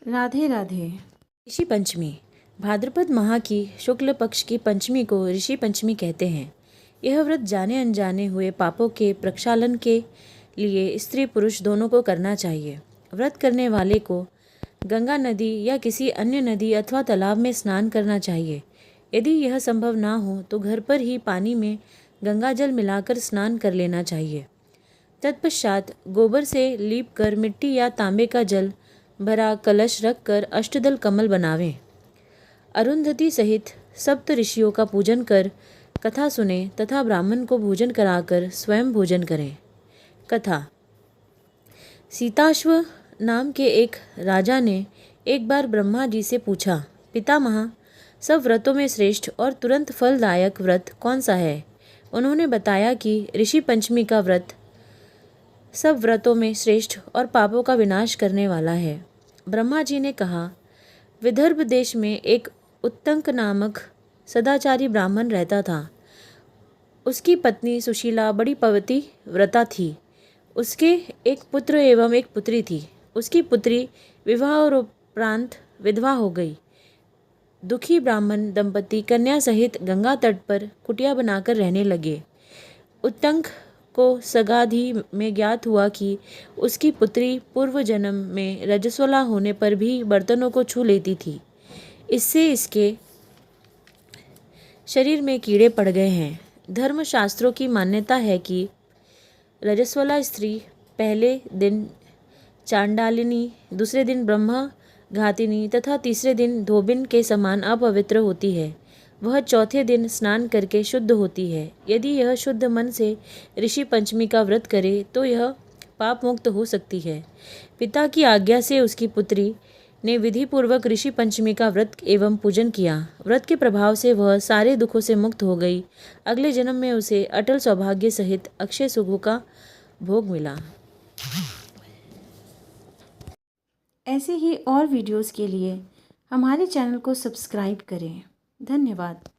राधे राधे। ऋषि पंचमी भाद्रपद माह की शुक्ल पक्ष की पंचमी को ऋषि पंचमी कहते हैं। यह व्रत जाने अनजाने हुए पापों के प्रक्षालन के लिए स्त्री पुरुष दोनों को करना चाहिए। व्रत करने वाले को गंगा नदी या किसी अन्य नदी अथवा तालाब में स्नान करना चाहिए। यदि यह संभव ना हो तो घर पर ही पानी में गंगा जल मिलाकर स्नान कर लेना चाहिए। तत्पश्चात गोबर से लीप कर मिट्टी या तांबे का जल भरा कलश रखकर अष्टदल कमल बनावें। अरुंधति सहित सप्त ऋषियों का पूजन कर कथा सुने तथा ब्राह्मण को भोजन कराकर स्वयं भोजन करें। कथा। सीताश्व नाम के एक राजा ने एक बार ब्रह्मा जी से पूछा, पितामह, सब व्रतों में श्रेष्ठ और तुरंत फलदायक व्रत कौन सा है? उन्होंने बताया कि ऋषि पंचमी का व्रत सब व्रतों में श्रेष्ठ और पापों का विनाश करने वाला है। ब्रह्मा जी ने कहा, विदर्भ देश में एक उत्तंक नामक सदाचारी ब्राह्मण रहता था। उसकी पत्नी सुशीला बड़ी पवित्र व्रता थी। उसके एक पुत्र एवं एक पुत्री थी। उसकी पुत्री विवाह और उपरांत विधवा हो गई। दुखी ब्राह्मण दंपति कन्या सहित गंगा तट पर कुटिया बनाकर रहने लगे। उत्तंक को सगाधी में ज्ञात हुआ कि उसकी पुत्री पूर्व जन्म में रजस्वला होने पर भी बर्तनों को छू लेती थी। इससे इसके शरीर में कीड़े पड़ गए हैं। धर्मशास्त्रों की मान्यता है कि रजस्वला स्त्री पहले दिन चांडालिनी, दूसरे दिन ब्रह्म घातिनी तथा तीसरे दिन धोबिन के समान अपवित्र होती है। वह चौथे दिन स्नान करके शुद्ध होती है। यदि यह शुद्ध मन से ऋषि पंचमी का व्रत करे तो यह पाप मुक्त हो सकती है। पिता की आज्ञा से उसकी पुत्री ने विधि पूर्वक ऋषि पंचमी का व्रत एवं पूजन किया। व्रत के प्रभाव से वह सारे दुखों से मुक्त हो गई। अगले जन्म में उसे अटल सौभाग्य सहित अक्षय सुखों का भोग मिला। ऐसे ही और वीडियोस के लिए हमारे चैनल को सब्सक्राइब करें। धन्यवाद।